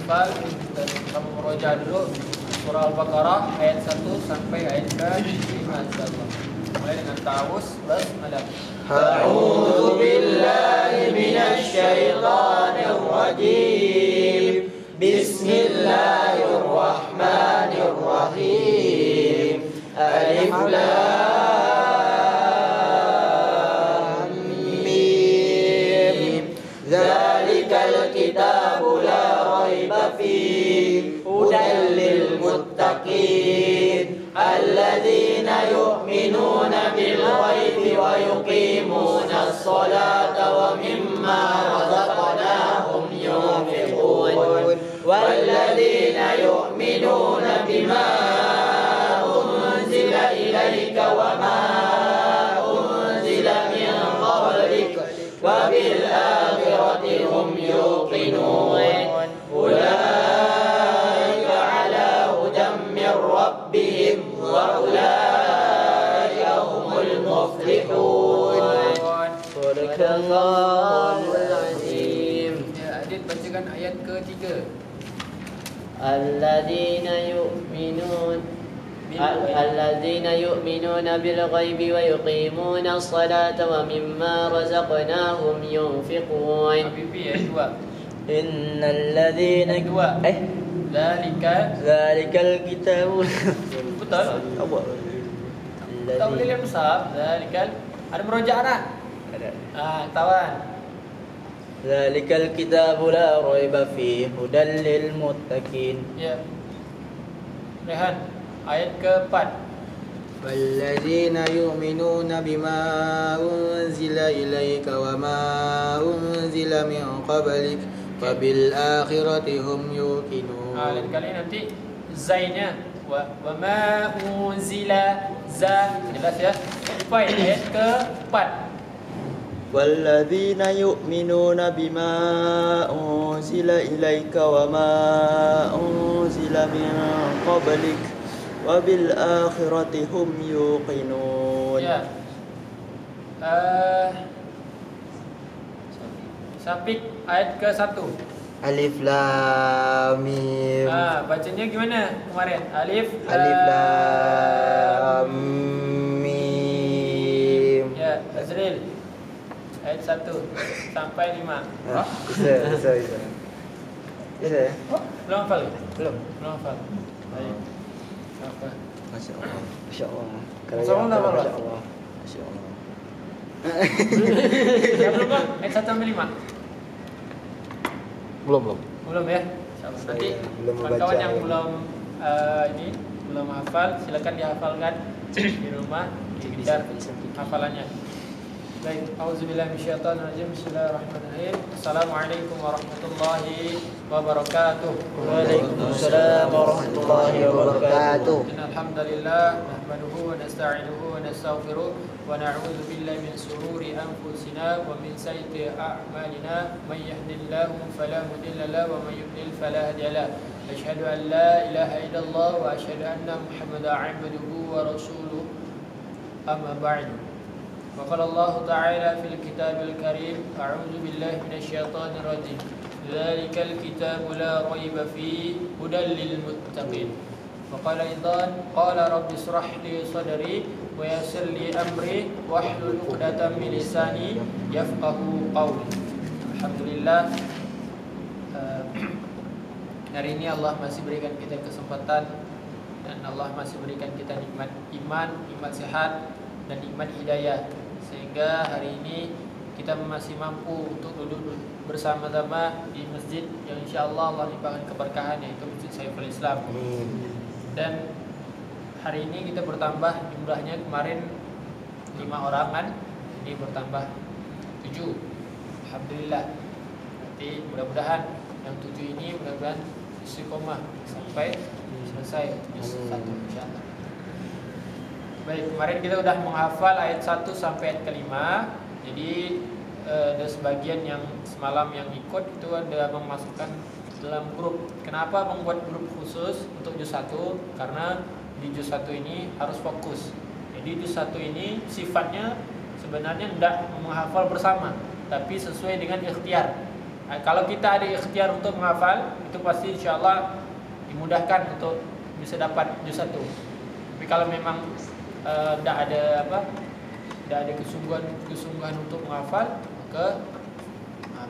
menghafal dan kamu meroja dulu surah Al-Baqarah ayat 1 sampai ayat ke-5 insyaallah. Mulai dengan ta'awuz basmalah. A'udzu billahi minasy syaithanir rajim. Bismillahirrahmanirrahim. Alif lam mim. Dzalikal kitabu la raiba fihi hudan lil muttaqin alladzina yu'minuna bil ghaibi wa yuqimuna as-salata wa mimma razaqnahum yunfiqun walladzina yu'minuna bima unzila ilayka wa ma unzila min qablik wa bil akhirati hum yuqinun ulaika ala hudan min rabbihim wa ulaika humul muflihun. Sadaqallahul azim. Ya, Adit bacakan ayat ke-3. Alladzina yu'minuna bil ghaibi wa yuqimuna as-salata wa mimma razaqnahum yunfiqun. Habibi ayat 2. Innal ladzina Zalikal kitabu. Betul? Apa? Tak boleh lihat musab. Zalikal ada merojak tak? Ada. Tawan. Zalikal kitabu la raiba fihi hudan lil muttaqin. Ya. Rehan ayat ke-4. Walladzina yu'minuna bima unzila ilayka wa ma unzila min qablik wa bil akhirati hum yuqinun. Lain kali nanti zainnya wa ma unzila za. Jelas ya? Baik, ayat ke-4. Walladzina yu'minuna bima unzila ilayka wa ma unzila min qablik wa bil akhirati hum yuqinun. Ya. Sapik ayat ke-1. Alif lam mim. Bacanya gimana kemarin? Alif lam mim. Ya, Azril. Ayat 1 sampai 5. Bisa. Bisa ya? Belum hafal? Belum. Belum hafal. Baik. Apa? Masya Allah. Masya Allah. Masya Allah, Pak. Masya Allah. Masya Allah. Ya belum kan? Ayat 1 sampai 5. Belum. Belum ya? Insyaallah. Nanti belum kawan-kawan membaca yang ya. belum hafal silakan dihafalkan di rumah, dikejar hafalannya. Baik, auzubillahi minasyaitonirrajim. Bismillahirrahmanirrahim. Assalamualaikum warahmatullahi wabarakatuh. Waalaikumsalam warahmatullahi wabarakatuh. Innal hamdalillah nahmaduhu wa nasta'inuhu wa nastaghfiruh wa na'udzu billahi min shururi anfusina wa min sayyiati a'malina may yahdihillahu fala mudilla lahu wa may yudlil fala hadiya lahu. Asyhadu an la ilaha illallah wa asyhadu anna Muhammadan 'abduhu wa rasuluh. Amma ba'du. وقال الله تعالى في الكتاب الكريم أعوذ بالله من الشيطان الرجيم ذلك الكتاب لا ريب فيه هدى للمتقين وقال أيضا قال رب اشرح لي صدري ويسر لي أمري واحلل عقدة من لساني يفقهوا قولي. Alhamdulillah, hari ini Allah masih berikan kita kesempatan dan Allah masih berikan kita nikmat iman, nikmat sehat dan nikmat hidayah, sehingga hari ini kita masih mampu untuk duduk bersama-sama di masjid yang insyaAllah Allah limpahkan keberkahan, yaitu Masjid Saiful Islam. Dan hari ini kita bertambah jumlahnya, kemarin 5 orang kan, ini bertambah 7. Alhamdulillah. Nanti mudah-mudahan yang 7 ini mudah-mudahan istiqomah sampai selesai juz 1 insyaallah. Baik, kemarin kita sudah menghafal ayat 1 sampai ayat ke-5. Jadi ada sebagian yang semalam yang ikut itu ada memasukkan dalam grup. Kenapa membuat grup khusus untuk juz 1? Karena di juz 1 ini harus fokus. Jadi juz 1 ini sifatnya sebenarnya tidak menghafal bersama, tapi sesuai dengan ikhtiar. Kalau kita ada ikhtiar untuk menghafal, itu pasti insyaAllah dimudahkan untuk bisa dapat juz 1. Tapi kalau memang tidak ada kesungguhan untuk menghafal, maka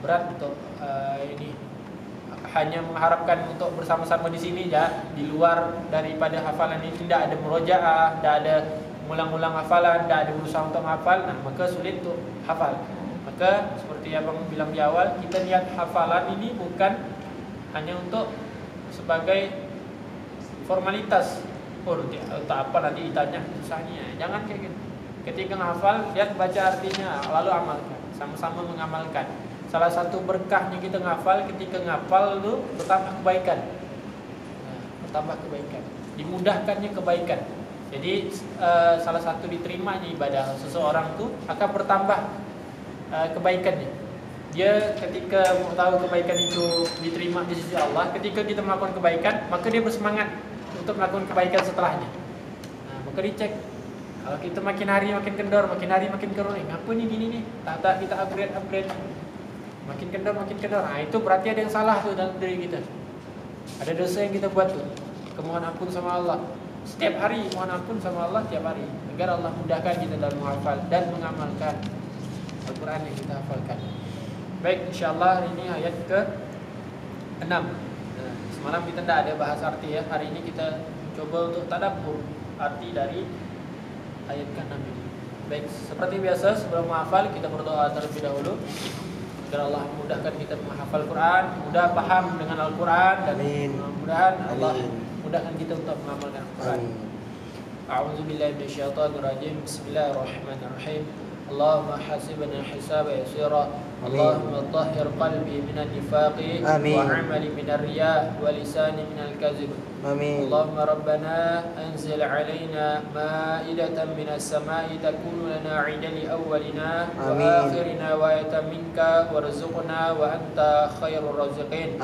berat untuk ini hanya mengharapkan untuk bersama-sama di sini ya, di luar daripada hafalan ini tidak ada murojaah, tidak ada mengulang-ulang hafalan, tidak ada berusaha untuk menghafal, nah maka sulit untuk hafal. Maka seperti abang bilang di awal, kita lihat hafalan ini bukan hanya untuk sebagai formalitas. Oh, tak apa nanti ditanya susahnya. Jangan kayak gitu. Ketika menghafal, lihat baca artinya, lalu amalkan. Sama-sama mengamalkan. Salah satu berkahnya kita ngafal, ketika ngafal itu bertambah kebaikan. Bertambah kebaikan. Dimudahkannya kebaikan. Jadi salah satu diterimanya ibadah seseorang itu akan bertambah kebaikannya. Dia ketika mau tahu kebaikan itu diterima di sisi Allah, ketika kita melakukan kebaikan, maka dia bersemangat untuk melakukan kebaikan setelahnya. Maka dicek. Kalau kita makin hari makin kendor, makin hari makin keruning, apa nih gini nih? Tak kita upgrade. Makin kendor. Nah, itu berarti ada yang salah tuh dalam diri kita. Ada dosa yang kita buat tuh. Mohon ampun sama Allah. Setiap hari mohon ampun sama Allah tiap hari. Agar Allah mudahkan kita dalam menghafal dan mengamalkan Al-Quran yang kita hafalkan. Baik, insyaAllah hari ini ayat ke-6. Semalam kita tidak ada bahas arti ya. Hari ini kita coba untuk tadabbur arti dari ayat ke-6 ini. Baik, seperti biasa sebelum menghafal kita berdoa terlebih dahulu agar Allah mudahkan kita menghafal Quran, mudah paham dengan Al-Quran, dan mudah-mudahan Allah mudahkan kita untuk mengamalkan Al-Quran. A'udzubillahi minasyaitonirrajim. Bismillahirrahmanirrahim. Allahumma hasibna hisaban yasira. Allahumma tahhir qalbi minan nifaqi wa 'amali minar riya wa lisani minal kadzib. Amin. Allahumma rabbana anzil 'alaina ma'idatan minas sama'i takunu lana 'idan li awwalina wa akhirina wa ayatan minka warzuqna wa anta khairur raziqin.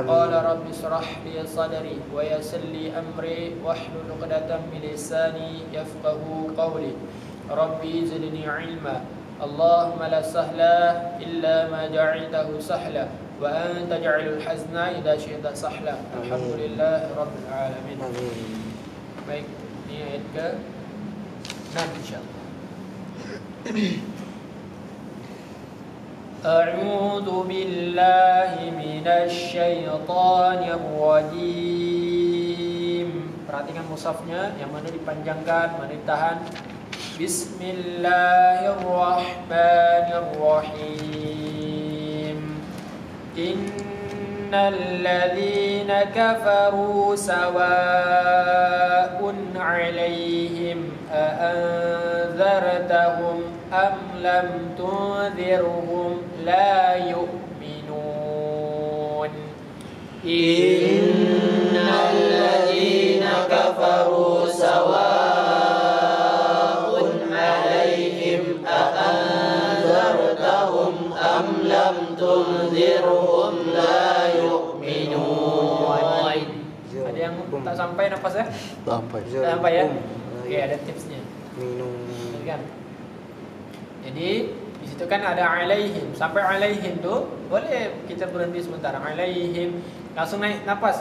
Qala rabbi shrah li sadri wa yassir li amri wahlul 'uqdatam min lisani yafqahu qawli. Rabbi zidni 'ilma. Allahumma la sahla illa ma ja'altahu sahla wa anta ja'alul hazna idza syi'ta sahla. Alhamdulillah rabbil alamin. Baik, ini ayat ke-6 insyaallah. A'udzu billahi minasy syaithanir rajim. Perhatikan mushafnya, yang mana dipanjangkan, mana ditahan. Bismillahirrahmanirrahim. Innal ladzina kafaru sawa'un 'alaihim a anzartahum am lam tunzirhum la yu'minun. Innal ladzina kafaru sawa'un am lam tunzirhum la yu'minun. Ada yang tak sampai napasnya? Sampai. Sampai ya? Oke, ada tipsnya. Minum. Kan? Jadi di situ kan ada alaihim. Sampai alaihim tuh boleh kita berhenti sebentar. Alaihim langsung naik napas.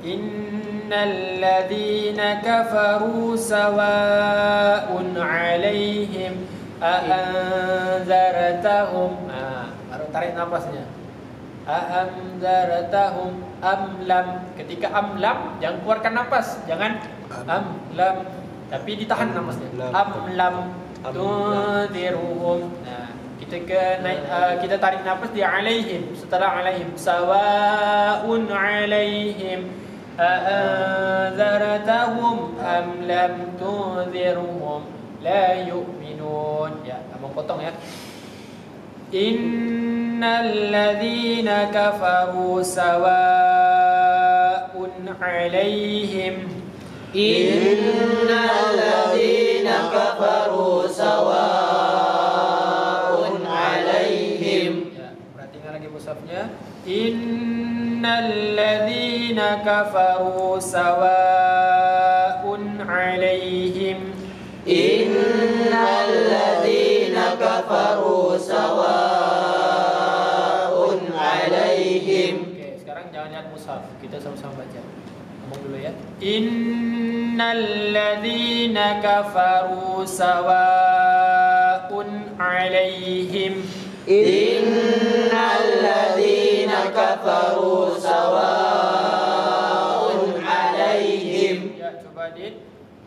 Innal ladzina kafaru sawa'un 'alaihim a'anzartahum. Baru tarik napasnya. A'anzartahum am lam. Ketika am lam jangan keluarkan napas, jangan am lam, tapi ditahan napasnya. Am lam tunziruhum. Nah, kita tarik napas di alaihim. Setelah alaihim sawa'un 'alaihim a'anzartahum am lam tunzirhum la yu'minun. Ya, abang potong ya. Innal ladzina kafaru sawa'un 'alaihim. Innal ladzina kafaru sawa'un 'alaihim. Ya, perhatikan lagi mushafnya. Innal ladzina kafaru sawa'un 'alaihim. Innal ladzina kafaru sawa'un kita sama-sama baca. Ngomong dulu ya. Innal ladzina kafaru sawa'un 'alaihim. Innal ladzina kafaru sawa'un 'alaihim. Ya, coba Adit.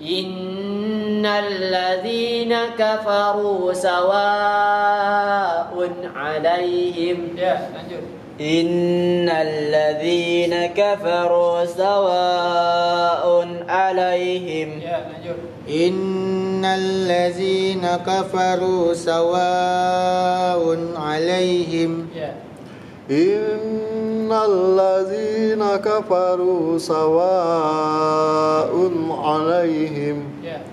Innal ladzina kafaru sawa'un 'alaihim. Ya, lanjut. Innal ladzina kafaru sawa'un 'alaihim. Ya, lanjut. Innal ladzina kafaru sawa'un 'alaihim. Ya. Innal ladzina kafaru sawa'un 'alaihim. Ya.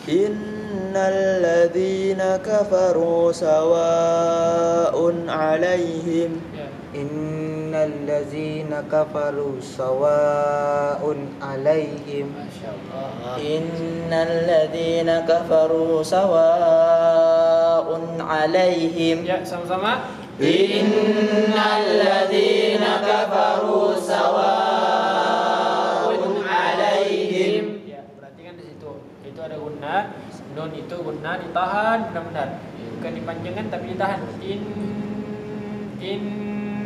Innal ladzina kafaru sawa'un 'alaihim. Ya. Innal ladzina kafaru sawa'un 'alaihim. Masyaallah. Innal ladzina kafaru sawa'un 'alaihim. Ya, sama-sama. Innal ladzina kafaru sawa'un 'alaihim. Ya, perhatikan di situ. Itu ada guna. Nun itu guna ditahan benar-benar. Bukan dipanjangkan tapi ditahan.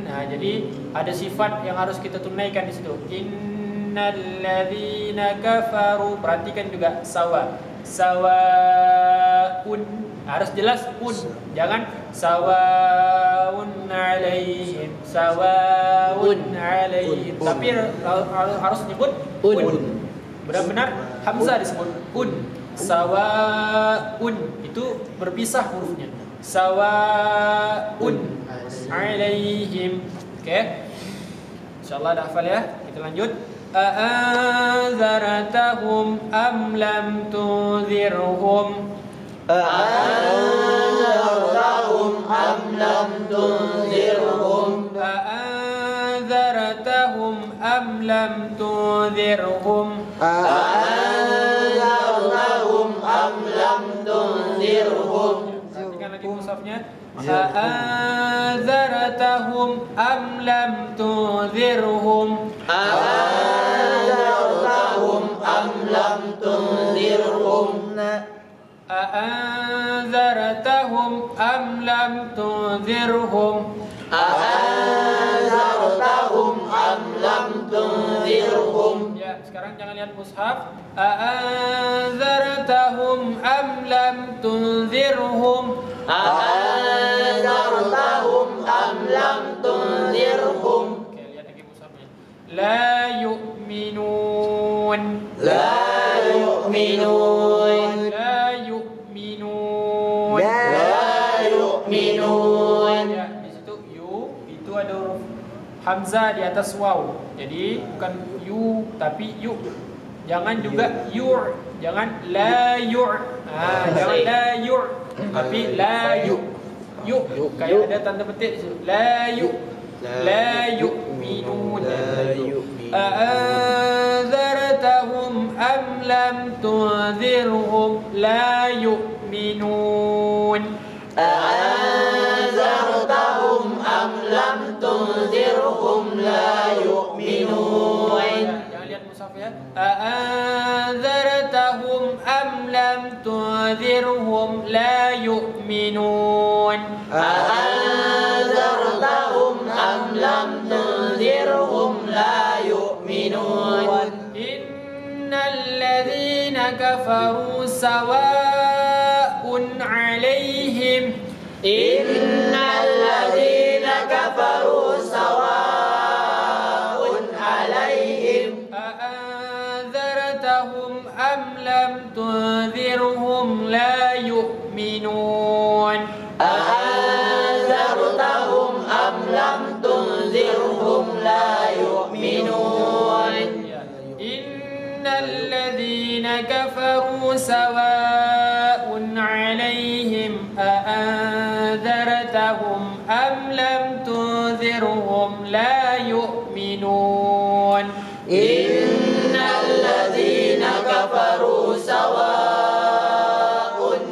Nah, jadi ada sifat yang harus kita tunaikan di situ. Innal ladzina kafaru. Perhatikan juga sawa'un. Harus jelas un. Jangan sawa'un 'alaihim. Sawa'un 'alaihim. Tapi harus nyebut un. Benar-benar hamzah disebut un. Sawa'un itu berpisah hurufnya. Sawa'un 'alaihim. Oke. Insyaallah dah hafal ya. Kita lanjut. A'anzartahum am lam tunzirhum. A'anzartahum am lam tunzirhum. A'anzartahum am lam tunzirhum. A'anzartahum am lam tunzirhum. Perhatikan lagi mushafnya. A'anzartahum am lam tunzirhum. A'anzartahum am lam tunzirhum. A'anzartahum am lam tunzirhum. A'anzartahum am lam tunzirhum. Ya, sekarang jangan lihat mushaf. A'anzartahum am lam tunzirhum. A'anzartahum am lam tunzirhum. Oke, lihat lagi mushafnya. La yu'minun. La yu'minun. La yu'minun. La yu'minun. Ya, di situ itu ada huruf hamzah di atas waw. Jadi bukan yu tapi yu. Jangan juga yu'. Jangan la yu'. Jangan la yu'. Tapi la yu. Yu. Kayak ada tanda petik di situ. La yu. La yu'minun. A'anzartahum am lam tunzirhum la yu'minun. A'anzartahum am lam tunzirhum la yu'minun. Jangan lihat mushaf ya. A'anzartahum am lam tunzirhum la yu'minun. A'anzartahum am lam tunzirhum la yu'minun. Innal ladzina kafaru sawa'un 'alaihim. Innal ladzina kafaru sawa'un 'alaihim. A'anzartahum am lam tunzirhum la yu'minun. A'anzartahum am lam tunzirhum la yu'minun. Innal ladzina kafaru sawa'un 'alaihim a'anzartahum am lam tunzirhum la yu'minun. Innal ladzina kafaru sawa'un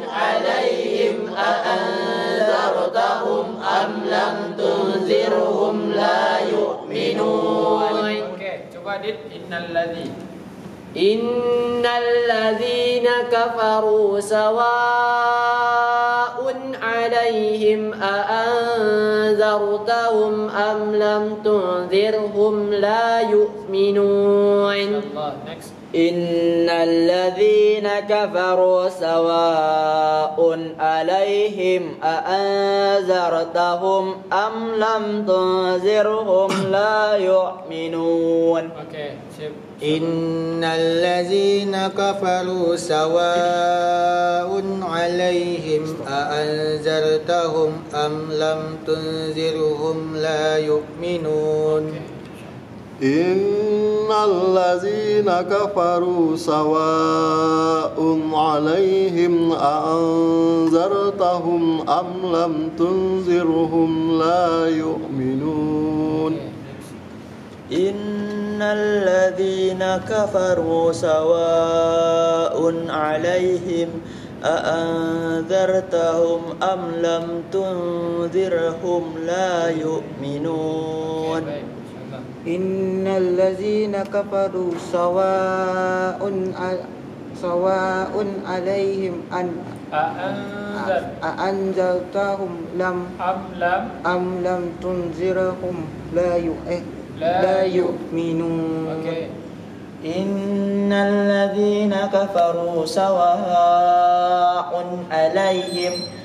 'alaihim a'anzartahum am lam tunzirhum la yu'minun. Oke, Coba Dit, innalladzi. Innalladzina kafaru sawa'un 'alaihim a'anzartahum am lam tunzirhum la yu'minun. Allah, next. Innalladzina kafaru sawa'un 'alaihim a'anzartahum am lam tunzirhum la yu'minun. Oke, sip. Innal ladzina kafaru sawa'un 'alaihim a'anzartahum am lam tunzirhum la yu'minun. Innal ladzina kafaru sawa'un 'alaihim a'anzartahum am lam tunzirhum la yu'minun. Innal ladzina kafaru sawa'un 'alaihim a'anzartahum am lam tunzirhum la yu'minun. Baik, insyaallah. Innal ladzina kafaru sawa'un 'alaihim a'anzartahum am lam tunzirhum la yu'minun. Oke. Innal ladzina kafaru sawa'un 'alaihim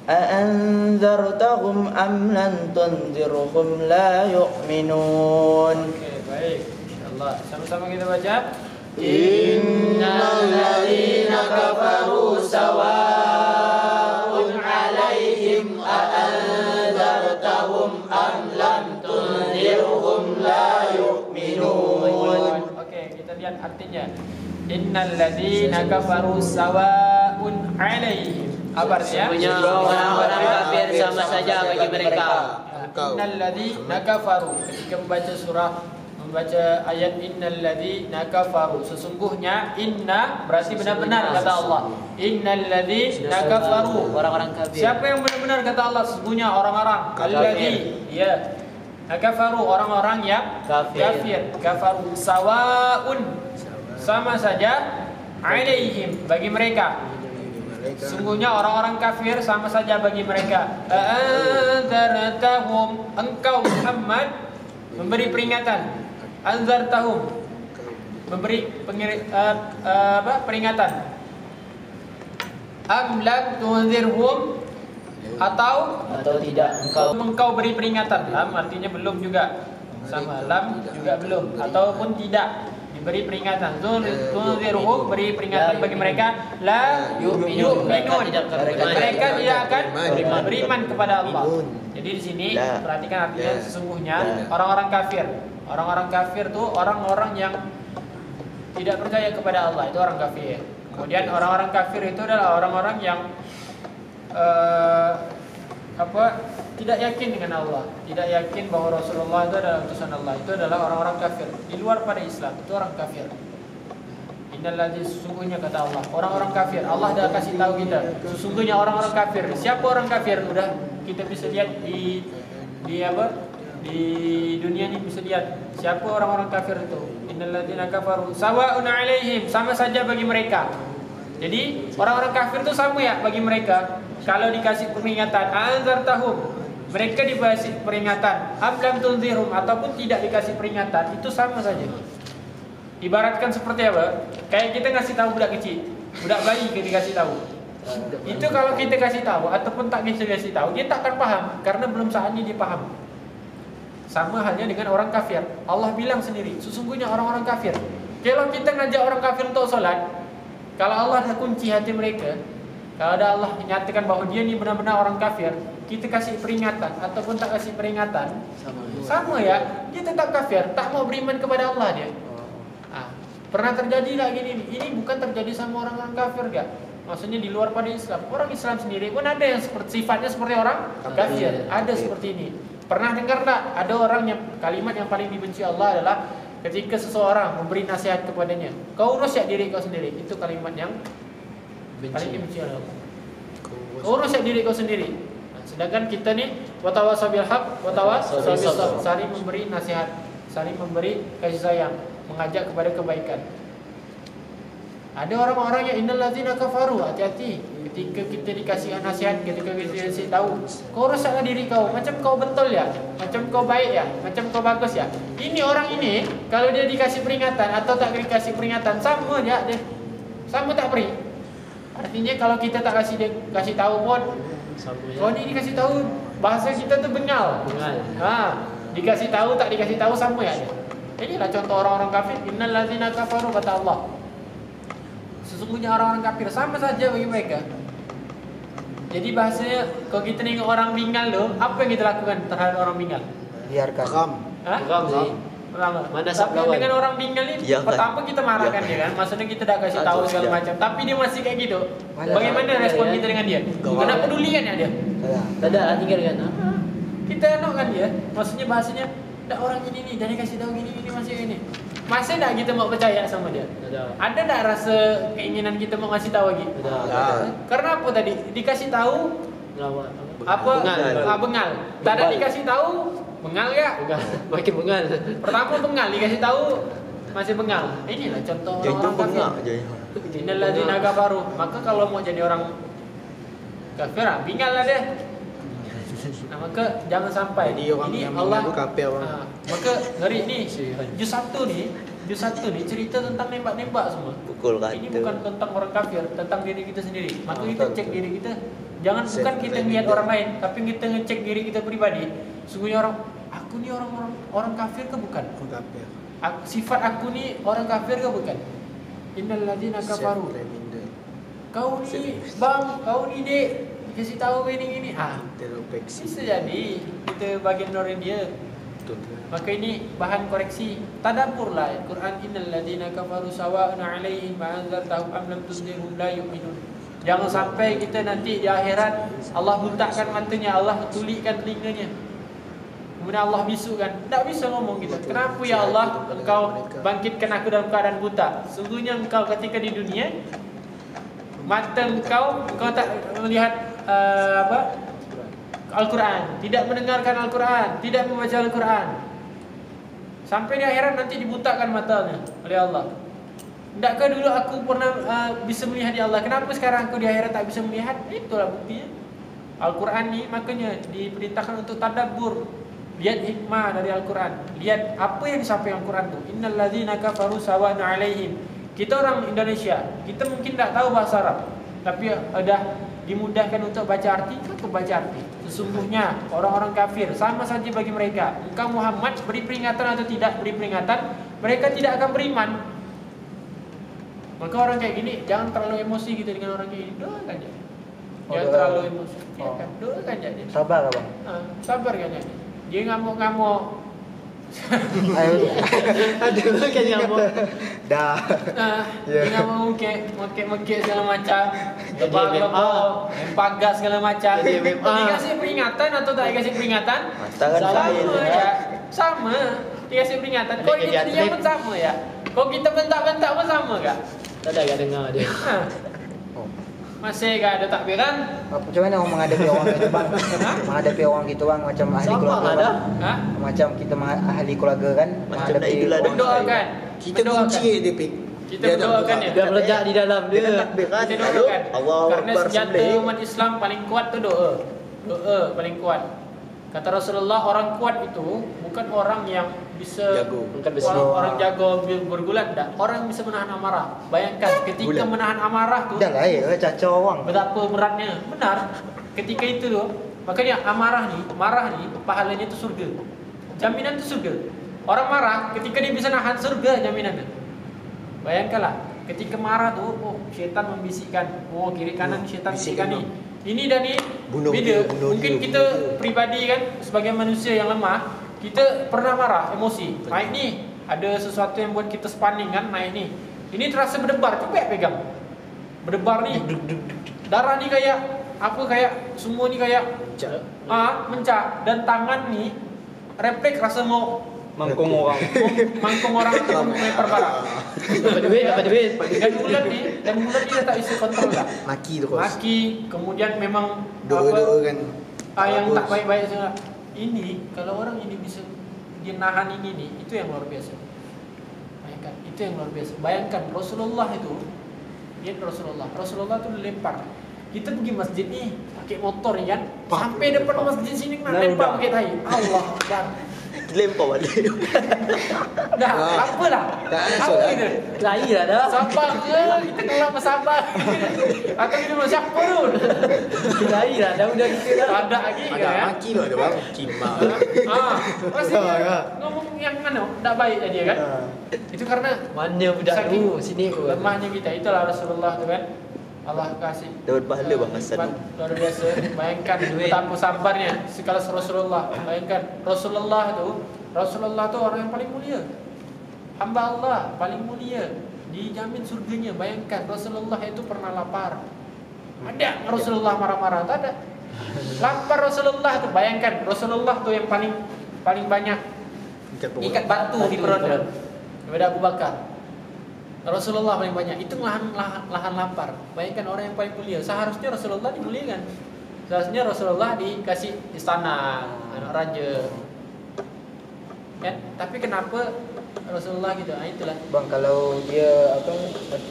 a'anzartahum am lam tunzirhum la yu'minun. Oke, baik. Insyaallah. Sama-sama kita baca. Innal ladzina kafaru sawa'un 'alaihim a'anzartahum am lam tunzirhum la yu'minun. Oke, kita lihat artinya. Innal ladzina kafaru sawa'un 'alaihim. Apa artinya? Sesungguhnya orang-orang kafir sama saja bagi mereka. Innal ladzina kafaru. Ketika membaca ayat innal ladzina kafaru, sesungguhnya inna berarti benar-benar kata Allah. Innal ladzina kafaru, Orang-orang kafir. siapa yang benar-benar kata Allah? Sesungguhnya orang-orang alladzi, ya. Kafaru, orang-orang yang kafir. Kafaru sawaun, sama saja, alaihim, bagi mereka. Sungguhnya orang-orang kafir sama saja bagi mereka. Anzartahum, engkau Muhammad memberi peringatan. Anzartahum, memberi peringatan. Am lam tunzirhum, atau tidak engkau beri peringatan. Lam artinya belum juga, sama lam juga belum, ataupun tidak diberi peringatan. Tunzirhum, beri peringatan bagi mereka. La yu'minun, mereka tidak akan beriman kepada Allah. Jadi di sini perhatikan artinya, sesungguhnya orang-orang kafir. Orang-orang kafir tuh orang-orang yang tidak percaya kepada Allah, itu orang kafir. Kemudian orang-orang kafir itu adalah orang-orang yang tidak yakin dengan Allah, tidak yakin bahwa Rasulullah itu adalah utusan Allah. Itu adalah orang-orang kafir di luar pada Islam, itu orang kafir. Innalladzina, sesungguhnya kata Allah, orang-orang kafir. Allah dah kasih tahu kita, sesungguhnya orang-orang kafir. Siapa orang kafir? Udah kita bisa lihat di dunia ini, bisa lihat siapa orang-orang kafir itu. Innalladzina kafaru sawa'un 'alaihim, sama saja bagi mereka. Jadi orang-orang kafir itu sama ya bagi mereka. Kalau dikasih peringatan, anzartahum, mereka dikasih peringatan, am lam tunzirhum, ataupun tidak dikasih peringatan, itu sama saja. Ibaratkan seperti apa? Kayak kita ngasih tahu budak kecil, budak bayi kita kasih tahu. Itu kalau kita kasih tahu ataupun tak kita kasih tahu, dia tak akan paham karena belum saatnya dia paham. Sama halnya dengan orang kafir. Allah bilang sendiri, sesungguhnya orang-orang kafir. Kalau kita ngajak orang kafir untuk sholat, kalau Allah dah kunci hati mereka, kalau ada Allah menyatakan bahwa dia ni benar-benar orang kafir, kita kasih peringatan ataupun tak kasih peringatan, sama ya, dia tetap kafir, tak mau beriman kepada Allah dia. Pernah terjadi lagi ini bukan terjadi sama orang-orang kafir gak? Maksudnya di luar pada Islam. Orang Islam sendiri pun ada yang sifatnya seperti orang kafir, ada seperti ini. Pernah dengar tak? Ada orang yang kalimat yang paling dibenci Allah adalah ketika seseorang memberi nasihat kepadanya, kau urus ya diri kau sendiri. Itu kalimat yang paling dibenci oleh Allah. Kau urus ya diri kau sendiri. Sedangkan kita ni watawasaw bil haq watawasaw bis sabr, saling memberi nasihat, saling memberi kasih sayang, mengajak kepada kebaikan. Ada orang-orang yang innal ladzina kafaru, hati-hati ketika kita dikasih nasihat, ketika kita dikasih tahu, kau rusaklah diri kau, macam kau betul ya, macam kau baik ya, macam kau bagus ya. Ini orang ini kalau dia dikasih peringatan atau tak dikasih peringatan sama dia sama tak beri. Artinya kalau kita tak kasih tahu pun, kau ni dikasih tahu, bahasa kita tu bengal. Dikasih tahu tak dikasih tahu sama ya dia. Inilah contoh orang-orang kafir. Innal ladzina kafaru, kata Allah, sesungguhnya orang-orang kafir sama saja bagi mereka. Jadi bahasanya kalau kita tengok orang bingal tu, apa yang kita lakukan terhadap orang bingal? Biarkan. Geram sih. Mana Tapi sablawan? dengan orang bingal ni, pertama kita marahkan dia kan, maksudnya kita dah kasih tahu segala macam, tapi dia masih kayak gitu. Bagaimana respon kita dengan dia? Kena pedulikan ya dia? Tak ada, tinggalkan. Kita kan dia, maksudnya bahasanya, dah orang ini nih, dah dikasih tahu gini masih ini. Masih tak kita mau percaya sama dia? Ada tak rasa keinginan kita mau kasih tahu lagi? Karena apa tadi? Dikasih tahu apa? Bengal. Tak ada dikasih tahu, bengal ya? Makin bengal. Pertama bengal, dikasih tahu masih bengal. Inilah contoh orang kafir. Innal ladzina kafaru. Maka kalau mau jadi orang kafir, bengal lah dia. Nah, maka jangan sampai Jadi orang ini yang Allah kafir orang. maka ngeri ni juz 1 ni cerita tentang nembak-nembak semua. Pukul kata. Ini bukan tentang orang kafir, tentang diri kita sendiri. Maka kita cek diri kita. Jangan bukan kita Self-blame melihat kita. orang lain, tapi kita ngecek diri kita pribadi. Sungguhnya aku ni orang kafir ke bukan? Orang kafir. Sifat aku ni orang kafir ke bukan? Innal ladzina kafaru. Kau ni bang, kau ni dek, dikasih tahu gini. Introspeksi. Bisa jadi kita bagian dari dia. Maka ini bahan koreksi. Tadaburlah Quran. Innal ladzina kafaru sawa'un 'alaihim ma'anzartahum am lam tunzirhum la yu'minun. Jangan sampai kita nanti di akhirat Allah butakkan matanya, Allah tulikkan telinganya, kemudian Allah bisukan, tak bisa ngomong kita. Kenapa ya Allah engkau bangkitkan aku dalam keadaan buta? Sungguhnya engkau ketika di dunia mata engkau tak melihat Al-Quran, tidak mendengarkan Al-Quran, tidak membaca Al-Quran. Sampai di akhirat nanti dibutakan matanya oleh Allah. Tidakkah dulu aku pernah bisa melihat ya Allah? Kenapa sekarang aku di akhirat tak bisa melihat? Itulah buktinya. Al-Quran ni makanya diperintahkan untuk tadabbur. Lihat hikmah dari Al-Quran. Lihat apa yang disampaikan Al-Quran tu. Innal ladzina kafaru sawa'un 'alaihim. Kita orang Indonesia, kita mungkin tak tahu bahasa Arab, tapi dah dimudahkan untuk baca arti, kita baca arti. Sesungguhnya orang-orang kafir sama saja bagi mereka. Engkau Muhammad beri peringatan atau tidak beri peringatan, mereka tidak akan beriman. Maka orang kayak gini jangan terlalu emosi gitu dengan orang kayak gini. Doakan dia. Jangan terlalu emosi. Ya kan? Doakan dia. Sabar lah bang. Sabar kan dia. Dia ngamuk-ngamuk. Ada kan ngamuk. Dah. Dia ngamuk mekek segala macam. Lebah-lebah, pagas segala macam. Dikasih peringatan atau tak dikasih peringatan? Sama ya. Sama. Dikasih peringatan. Kok ini dia pun sama ya? Kok kita bentak-bentak pun sama kak? Tak ada kat dengar dia. Masih gak ada takbiran? Macam mana orang menghadapi orang gitu bang? Menghadapi orang gitu bang, macam ahli Sama keluarga ada. bang. Macam kita ahli keluarga kan, Macam nak idul adha. Mendoakan. Kita kunci dia pik. Kita berdoakan ya. Dia meledak di dalam dia. Kita doakan. Allahu Karena Akbar senjata sembelih. umat Islam paling kuat tu doa. Doa paling kuat. Kata Rasulullah, orang kuat itu bukan orang yang bisa Jago. Bukan besi. orang jago bergulat, tak. Orang yang bisa menahan amarah. Bayangkan ketika menahan amarah tu Dah lah ya, cacau orang. betapa beratnya. Benar. Ketika itu tu, makanya marah ni pahalanya tu surga. Jaminan tu surga. Orang marah ketika dia bisa nahan, surga jaminannya. Bayangkanlah, ketika marah tu, syaitan membisikkan, kiri kanan syaitan bisikkan ni. Ini dan ni Bunuh beda. dia, bunuh Mungkin dia, kita bunuh dia. pribadi kan sebagai manusia yang lemah, kita pernah marah, emosi. Naik ni, ada sesuatu yang buat kita spanning kan, naik ni. Ini terasa berdebar, cuba pegang. Berdebar ni. Darah ni kayak kayak semua ni kayak mencak, dan tangan ni refleks rasa mau Mangkung orang. mangkung orang atau melempar barang. Dapat duit. Dan mulut ni dah tak bisa kontrol lah. Maki terus. Maki, kemudian memang Doa-doa kan. yang tak baik-baik semua. Ini kalau orang ini bisa dia nahan ini nih, itu yang luar biasa. Bayangkan, itu yang luar biasa. Bayangkan Rasulullah itu, Rasulullah tuh dilempar. Kita pergi masjid nih pakai motor ya kan, sampai depan masjid sini kena lempar pakai tai. Allah Akbar. Dilempar balik. Dah, apa lah? Apa gitu? Kelahi lah dah. Sabar ke? Kita kelak bersabar. Atau kita mau siapa tu? Kelahi lah dah udah gitu dah. Ada lagi Ada kan? maki lo ada bang. Cima. Maksudnya ngomong yang mana? Tak baik aja kan? Itu karena Mana budak saking tu sini kot. lemahnya kita. Itulah Rasulullah tu kan. Allah kasih Dapat pahala bang Hasan. luar biasa. Bayangkan betapa sabarnya sekala Rasulullah. Bayangkan Rasulullah tu orang yang paling mulia. Hamba Allah paling mulia, dijamin surganya. Bayangkan Rasulullah itu pernah lapar. Ada Rasulullah marah-marah? Tak ada. Lapar Rasulullah tu. Bayangkan Rasulullah tu yang paling banyak ikat batu di perutnya daripada Abu Bakar. Rasulullah paling banyak. Itu lahan lapar. Bayangkan orang yang paling mulia. Seharusnya Rasulullah dimuliakan. Seharusnya Rasulullah dikasih istana, anak raja. Kan? Tapi kenapa Rasulullah gitu? Itulah. Bang, kalau dia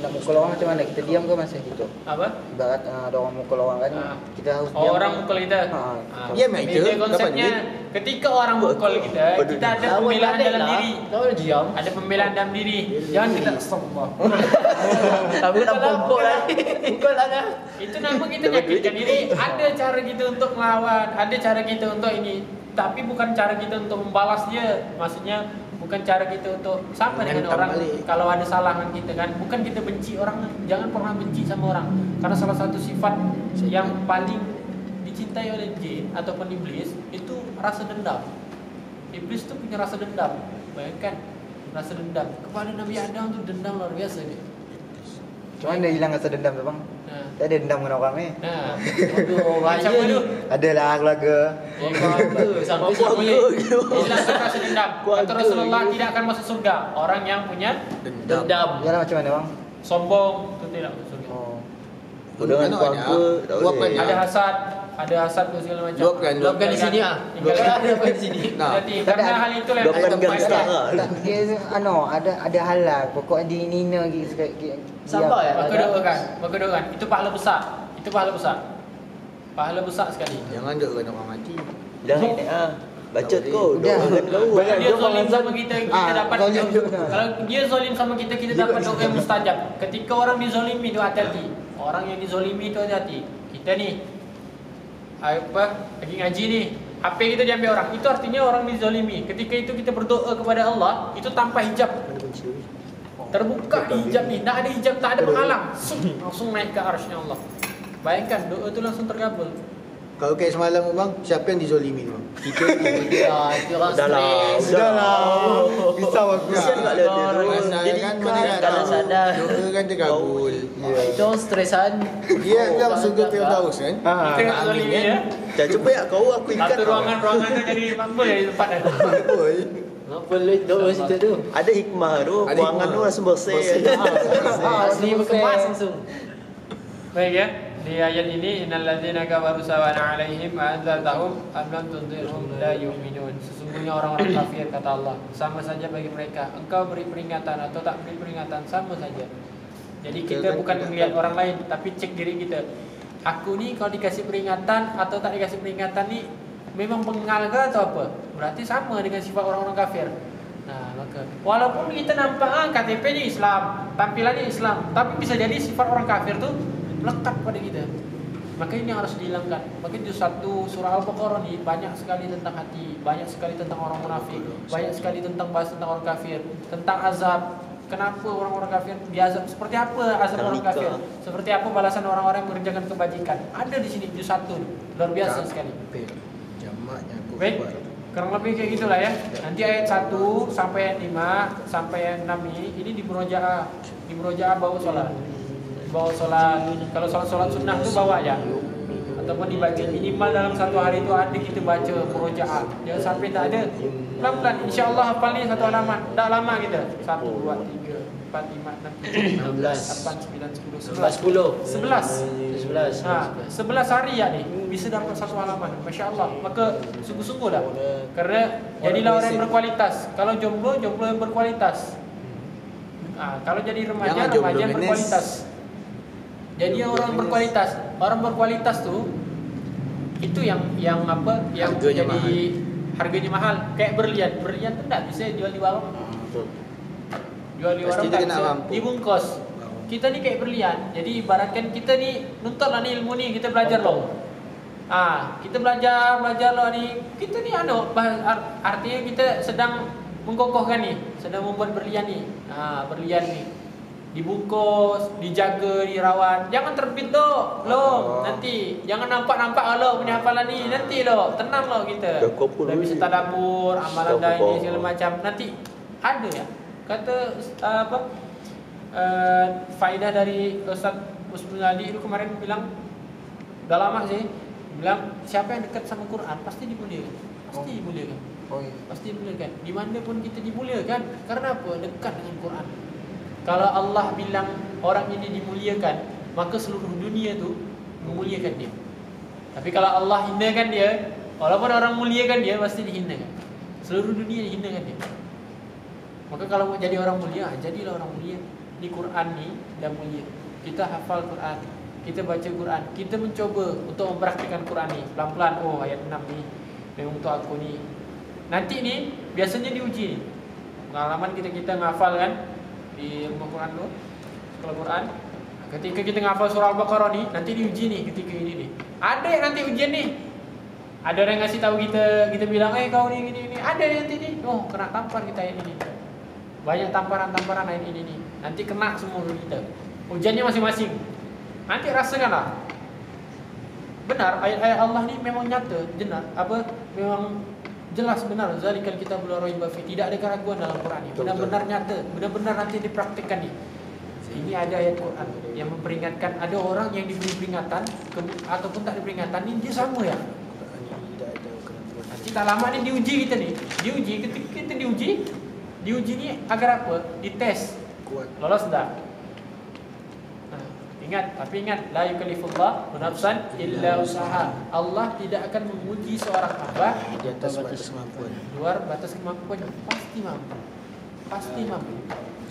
nak mukul orang macam mana? Kita diam ke masih gitu? Apa? Ibarat ada orang mukul orang kan, kita harus diam. Orang mukul kita. Diam aja. Dia konsepnya ketika orang mukul kita ada pembelaan dalam diri. Kau diam. Ada pembelaan dalam diri. Jangan kita astagfirullah. Tapi tak pokok lagi. Pukul lah dah. Itu nama kita nyakitkan diri. Ada cara kita untuk melawan, ada cara kita untuk ini. Tapi bukan cara kita untuk membalas dia. Maksudnya bukan cara kita untuk sama dengan Menentang orang balik. kalau ada salah dengan kita kan. Bukan kita benci orang, jangan pernah benci sama orang. Karena salah satu sifat yang paling dicintai oleh jin ataupun iblis itu rasa dendam. Iblis tu punya rasa dendam. Bayangkan rasa dendam. Kepada Nabi Adam tu dendam luar biasa dia. Macam mana hilang rasa dendam tu bang? Nah, Tak ada dendam dengan orang ni. nah. Aduh, Macam bahaya mana tu? ni. Adalah keluarga. Sampai Tak sini. boleh hilangkan rasa dendam. Kata Rasulullah tidak akan masuk surga orang yang punya Dendam. Yalah macam mana bang? sombong itu tidak masuk surga. Oh. Dengan keluarga tak boleh. Ada hasad tu segala macam. Luapkan di sini ah. Tinggalkan Luapkan di sini. Nah. Jadi karena hal itulah yang Luapkan kita gangster bayar. lah. Tak, dia ada halal. Pokok di nina gitu. Sabar ya. Maka doakan. Itu pahala besar. Itu pahala besar. Pahala besar sekali. Jangan doakan orang mati. Jangan ni ah. Bacot kau. Udah. Doakan kau. Kalau dia zalim sama kita dapat zalim juga. kalau dia zalim sama kita dapat doa yang mustajab. Ketika orang dizalimi itu hati-hati. Orang yang dizalimi itu hati-hati. Kita nih lagi ngaji nih, HP kita diambil orang. Itu artinya orang dizalimi. Ketika itu kita berdoa kepada Allah, itu tanpa hijab. Terbuka hijab nih, tak ada hijab, tak ada penghalang. Langsung naik ke arsy Allah. Bayangkan doa itu langsung terkabul. Kalau kayak semalam bang, siapa yang dizolimi tu bang? Kita Ya, itu orang Dah lah. stres. Risau aku. Kesian kat dia tu. Pasal Jadi kan kau mana tak tahu. nak sadar. Doa kan terkabul. Itu orang stresan. Dia kan surga Firdaus kan? Kita nak zalimi ya. Dah cuba ya kau aku ikat. Satu ruangan tu jadi apa ya di tempat tu. Betul. Apa lu doa situ tu? Ada hikmah tu. Ada Ruangan hikmah. tu langsung bersih. Asli berkemas langsung. Baik ya. Di ayat ini innal ladzina kafaru sawan 'alaihim anzartahum am lam tunzirhum la yu'minun. Sesungguhnya orang-orang kafir kata Allah, sama saja bagi mereka. Engkau beri peringatan atau tak beri peringatan sama saja. Jadi kita bukan melihat orang lain tapi cek diri kita. Aku ni kalau dikasih peringatan atau tak dikasih peringatan ni memang bengal ke atau apa? Berarti sama dengan sifat orang-orang kafir. Nah, maka walaupun kita nampak KTP-nya Islam, tampilannya Islam, tapi bisa jadi sifat orang kafir tu lekat pada kita. Maka ini yang harus dihilangkan. Maka di satu surah Al-Baqarah ni banyak sekali tentang hati, banyak sekali tentang orang munafik, banyak sekali tentang bahas tentang orang kafir, tentang azab. Kenapa orang-orang kafir diazab? Seperti apa azab orang kafir? Seperti apa balasan orang-orang yang mengerjakan kebajikan? Ada di sini juz 1. Luar biasa sekali. Jamaknya aku. Baik. Kurang lebih kayak gitulah ya. Nanti ayat 1 sampai ayat 5 sampai ayat 6 ini di murojaah. Di murojaah bawa sholat. Bawa sholat. Kalau sholat sunnah tu bawa ya. Ataupun dibaca minimal dalam satu hari itu ada kita baca murojaah. Jangan sampai tak ada. Pelan-pelan. InsyaAllah hafal ni satu halaman. Tak lama kita. 1, 2, 3. 4, 5, 6, 7, 16. 8, 9, 10, 10. 11. 11. 11 hari ya nih bisa dapat satu halaman. Masya Allah. Maka sungguh-sungguh dah. Karena jadilah orang yang berkualitas. Kalau jomblo yang berkualitas. Kalau jadi remaja Jangan jomblo yang menes. berkualitas. Jadi Jomblo orang menes. berkualitas. Orang berkualitas tuh itu yang apa? Yang Harganya jadi harganya mahal. Kayak berlian tuh enggak bisa jual di warung. Jual di Pasti warung dia tak kena bisa lampu. dibungkus. Kita nih kayak berlian. Jadi ibaratkan kita nih nuntut lah nih ilmu nih, kita belajar loh. Kita belajar loh nih. Kita nih artinya kita sedang mengkokohkan nih, sedang membuat berlian nih. Berlian nih. Dibungkus, dijaga, dirawat. Jangan terbit loh. Nanti jangan nampak lo punya hafalan nih. Nanti lo, tenang lo kita. Udah bisa tadabbur, amalan dah ini segala macam. Nanti ada ya. Kata faedah dari Ustaz Musbul Ali itu kemarin bilang, udah lama sih, bilang siapa yang dekat sama Quran pasti dimuliakan. Pasti dimuliakan. Pasti dimuliakan. Dimanapun kita dimuliakan. Karena apa? Dekat dengan Quran. Kalau Allah bilang orang ini dimuliakan, maka seluruh dunia itu memuliakan dia. Tapi kalau Allah hinakan dia, walaupun orang muliakan dia, pasti dihinakan. Seluruh dunia dihinakan dia. Maka kalau mau jadi orang mulia, jadilah orang mulia. Di Quran ni dah mulia. Kita hafal Quran, kita baca Quran, kita mencoba untuk mempraktikkan Quran ni pelan-pelan. Oh, ayat 6 ni memang untuk aku ni. Nanti ni biasanya diuji ni. Pengalaman kita ngafal kan di rumah Quran tu, sekolah Quran. Ketika kita ngafal surah Al-Baqarah ni, nanti diuji ni ketika ini ni. Ada yang nanti ujian ni. Ada orang yang ngasih tahu kita bilang, kau ni gini. Ada yang nanti ni, oh kena tampar kita ayat ini. Banyak tamparan ayat ini ni. Nanti kena semua kita. Ujiannya masing-masing. Nanti rasakanlah. Benar ayat-ayat Allah ni memang nyata, memang jelas benar. Zalikal kitabul la raiba fi. Tidak ada keraguan dalam Quran ni. Benar-benar nyata, benar-benar nanti dipraktikkan ni. Ini ada ayat Quran yang memperingatkan, ada orang yang diberi peringatan ataupun tak diberi peringatan ni dia sama ya. Nanti tak lama ni diuji kita ni. Ketika kita diuji ni agar apa? Dites. Lolos tak? Ingat, la yukallifullah nafsan illa usaha. Allah tidak akan menguji seorang hamba di atas batas kemampuan. luar batas kemampuannya. Pasti mampu.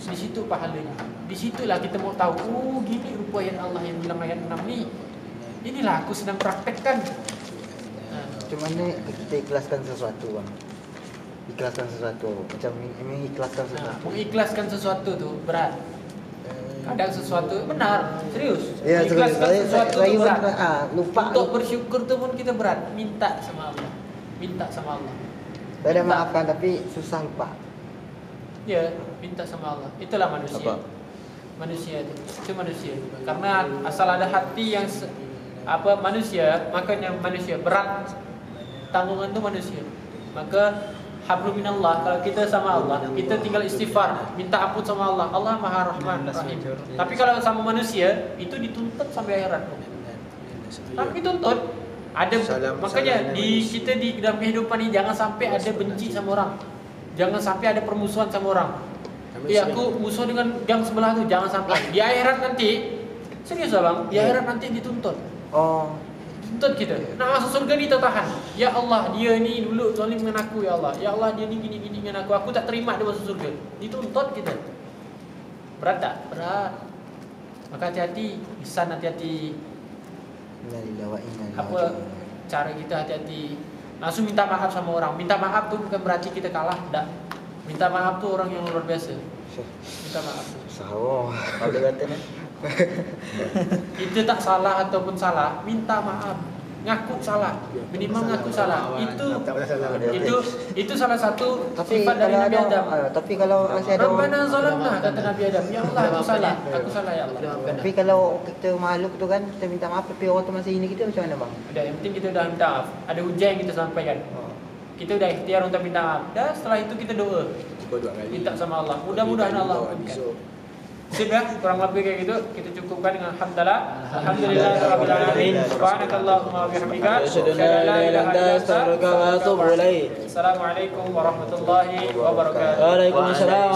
Di situ pahalanya. Di situlah kita mau tahu, gini rupa ayat Allah yang bilang ayat 6 ni. Inilah aku sedang praktekkan. Macam mana kita ikhlaskan sesuatu, bang? Ikhlaskan sesuatu. Macam mengikhlaskan sesuatu. Mengikhlaskan sesuatu tu berat. Kadang sesuatu benar, serius. Ya, Mengikhlaskan sesuatu tu berat. Lupa. Untuk bersyukur tu pun kita berat. Minta sama Allah. Saya dah maafkan tapi susah lupa. Ya, minta sama Allah. Itulah manusia. Apa? Manusia itu manusia. Karena asal ada hati yang manusia, makanya manusia berat. Tanggungan itu manusia. Maka hablum minallah, kalau kita sama Allah, kita tinggal istighfar, minta ampun sama Allah. Allah Maha Rahman Rahim. Tapi kalau sama manusia, itu dituntut sampai akhirat. Tapi dituntut. Makanya kita di dalam kehidupan ini jangan sampai ada benci sama orang. Jangan sampai ada permusuhan sama orang. Aku musuh dengan yang sebelah tu, jangan sampai. Di akhirat nanti, serius bang, di akhirat nanti dituntut. Tuntut kita. Nak masuk surga ni tertahan. Ya Allah, dia ni dulu zalim dengan aku ya Allah. Ya Allah, dia ni gini dengan aku. Aku tak terima dia masuk surga. Dituntut kita. Berat tak? Berat. Maka hati-hati, lisan hati-hati. Apa cara kita hati-hati. Langsung minta maaf sama orang. Minta maaf tu bukan berarti kita kalah, tak. Minta maaf tu orang yang luar biasa. Minta maaf. Kalau kata ni. Kita tak salah ataupun salah, minta maaf. Ngaku salah. Minimal ngaku salah. Itu salah satu sifat dari Nabi Adam. Tapi kalau masih ada Rabbana zalamna, kata Nabi Adam. Ya Allah, aku salah ya Allah. Tapi kalau kita makhluk tu kan, kita minta maaf tapi orang tu masih ini kita macam mana, bang? Udah, yang penting kita dah minta maaf. Ada hujah yang kita sampaikan. Kita udah ikhtiar untuk minta maaf. Dah setelah itu kita doa. Minta sama Allah. Mudah-mudahan Allah ampunikan. Sip ya, kurang lebih kayak gitu. Kita cukupkan dengan alhamdulillahirabbil alamin. Subhanakallahumma wa bihamdika asyhadu an la ilaha illa anta astaghfiruka wa atubu ilaik. Assalamualaikum warahmatullahi wabarakatuh. Waalaikumsalam.